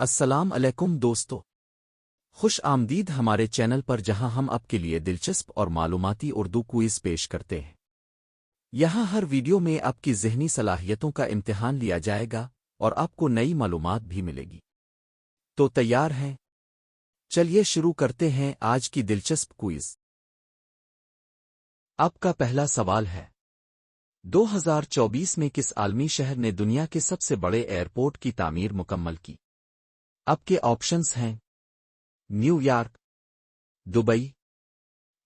السلام علیکم دوستو، خوش آمدید ہمارے چینل پر جہاں ہم آپ کے لیے دلچسپ اور معلوماتی اردو کوئز پیش کرتے ہیں۔ یہاں ہر ویڈیو میں آپ کی ذہنی صلاحیتوں کا امتحان لیا جائے گا اور آپ کو نئی معلومات بھی ملے گی۔ تو تیار ہیں؟ چلیے شروع کرتے ہیں آج کی دلچسپ کوئز۔ آپ کا پہلا سوال ہے، 2024 میں کس عالمی شہر نے دنیا کے سب سے بڑے ایئرپورٹ کی تعمیر مکمل کی؟ آپ کے آپشنز ہیں new York, Dubai,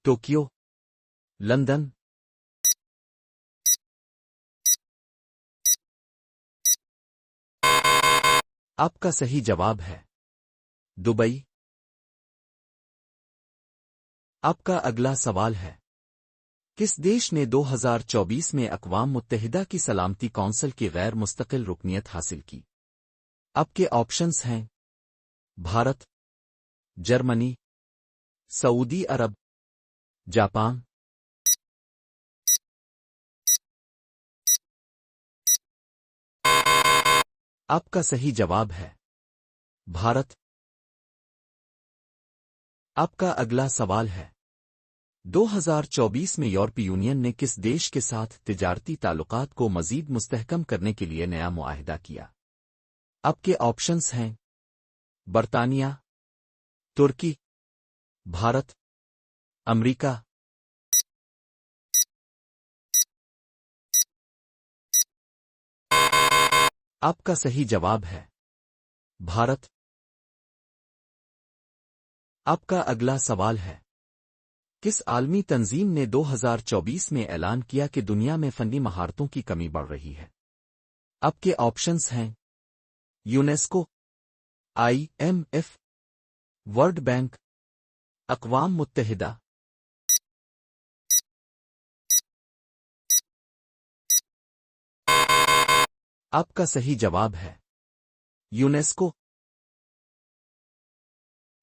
Tokyo, London. آپ کا صحیح جواب ہے دبئی۔ آپ کا اگلا سوال ہے، کس دیش نے 2024 میں اقوام متحدہ کی سلامتی کونسل کی غیر مستقل رکنیت حاصل کی؟ آپ کے آپشنز ہیں بھارت، جرمنی، سعودی عرب، جاپان۔ آپ کا صحیح جواب ہے بھارت۔ آپ کا اگلا سوال ہے، 2024 میں یورپی یونین نے کس دیش کے ساتھ تجارتی تعلقات کو مزید مستحکم کرنے کے لیے نیا معاہدہ کیا؟ آپ کے آپشنز ہیں برطانیہ، ترکی، بھارت، امریکہ۔ آپ کا صحیح جواب ہے بھارت۔ آپ کا اگلا سوال ہے، کس عالمی تنظیم نے 2024 میں اعلان کیا کہ دنیا میں فنی مہارتوں کی کمی بڑھ رہی ہے؟ آپ کے آپشنز ہیں یونیسکو، IMF، ورلڈ بینک، اقوام متحدہ۔ آپ کا صحیح جواب ہے یونیسکو۔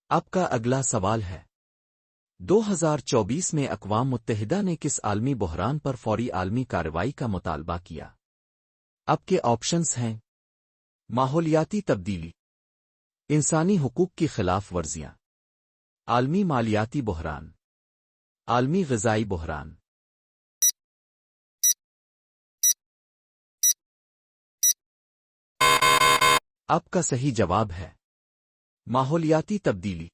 آپ کا اگلا سوال ہے، 2024 میں اقوام متحدہ نے کس عالمی بحران پر فوری عالمی کارروائی کا مطالبہ کیا؟ آپ کے آپشنز ہیں ماحولیاتی تبدیلی، انسانی حقوق کی خلاف ورزیاں، عالمی مالیاتی بحران، عالمی غذائی بحران۔ آپ کا صحیح جواب ہے ماحولیاتی تبدیلی۔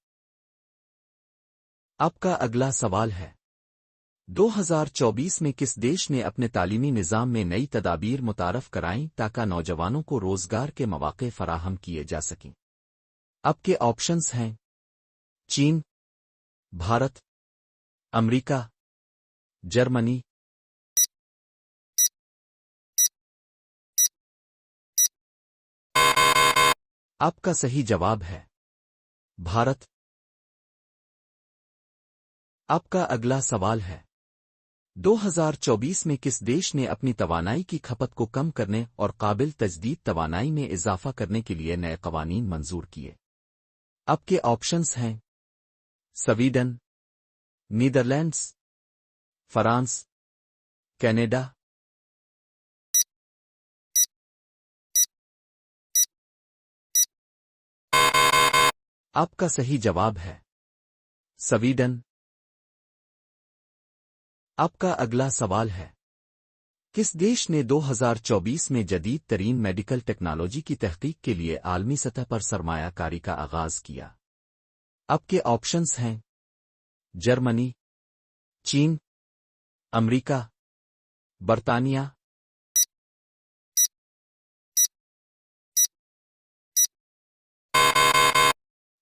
آپ کا اگلا سوال ہے، 2024 میں کس دیش نے اپنے تعلیمی نظام میں نئی تدابیر متعارف کرائیں تاکہ نوجوانوں کو روزگار کے مواقع فراہم کیے جا سکیں؟ آپ کے آپشنز ہیں چین، بھارت، امریکہ، جرمنی۔ آپ کا صحیح جواب ہے بھارت۔ آپ کا اگلا سوال ہے، 2024 میں کس دیش نے اپنی توانائی کی کھپت کو کم کرنے اور قابل تجدید توانائی میں اضافہ کرنے کے لیے نئے قوانین منظور کیے؟ آپ کے آپشنز ہیں سویڈن، نیدرلینڈز، فرانس، کینیڈا۔ آپ کا صحیح جواب ہے سویڈن۔ آپ کا اگلا سوال ہے، کس دیش نے 2024 میں جدید ترین میڈیکل ٹیکنالوجی کی تحقیق کے لیے عالمی سطح پر سرمایہ کاری کا آغاز کیا؟ آپ کے آپشنز ہیں جرمنی، چین، امریکہ، برطانیہ۔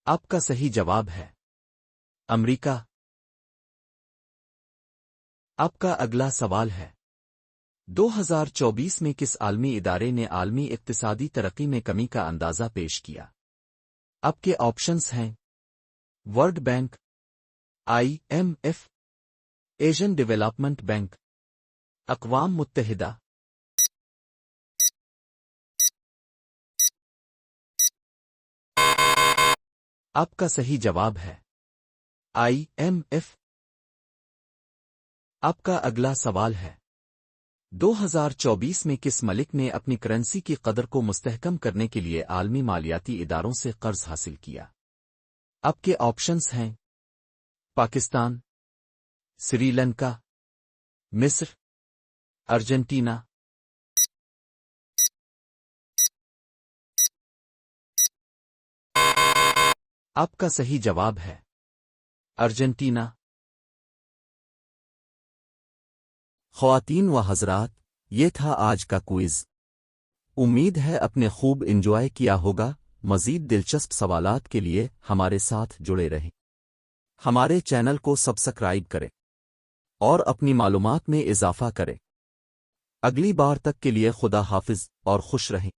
آپ کا صحیح جواب ہے امریکہ۔ آپ کا اگلا سوال ہے، 2024 میں کس عالمی ادارے نے عالمی اقتصادی ترقی میں کمی کا اندازہ پیش کیا؟ آپ کے آپشنز ہیں world bank, IMF، Asian development bank, اقوام متحدہ۔ آپ کا صحیح جواب ہے IMF۔ آپ کا اگلا سوال ہے، 2024 میں کس ملک نے اپنی کرنسی کی قدر کو مستحکم کرنے کے لیے عالمی مالیاتی اداروں سے قرض حاصل کیا؟ اب کے آپشنز ہیں: پاکستان، سری لنکا، مصر، ارجنٹینا۔ آپ کا صحیح جواب ہے ارجنٹینا۔ خواتین و حضرات، یہ تھا آج کا کوئز۔ امید ہے اپنے خوب انجوائے کیا ہوگا۔ مزید دلچسپ سوالات کے لیے ہمارے ساتھ جڑے رہیں۔ ہمارے چینل کو سبسکرائب کریں اور اپنی معلومات میں اضافہ کریں۔ اگلی بار تک کے لیے خدا حافظ اور خوش رہیں۔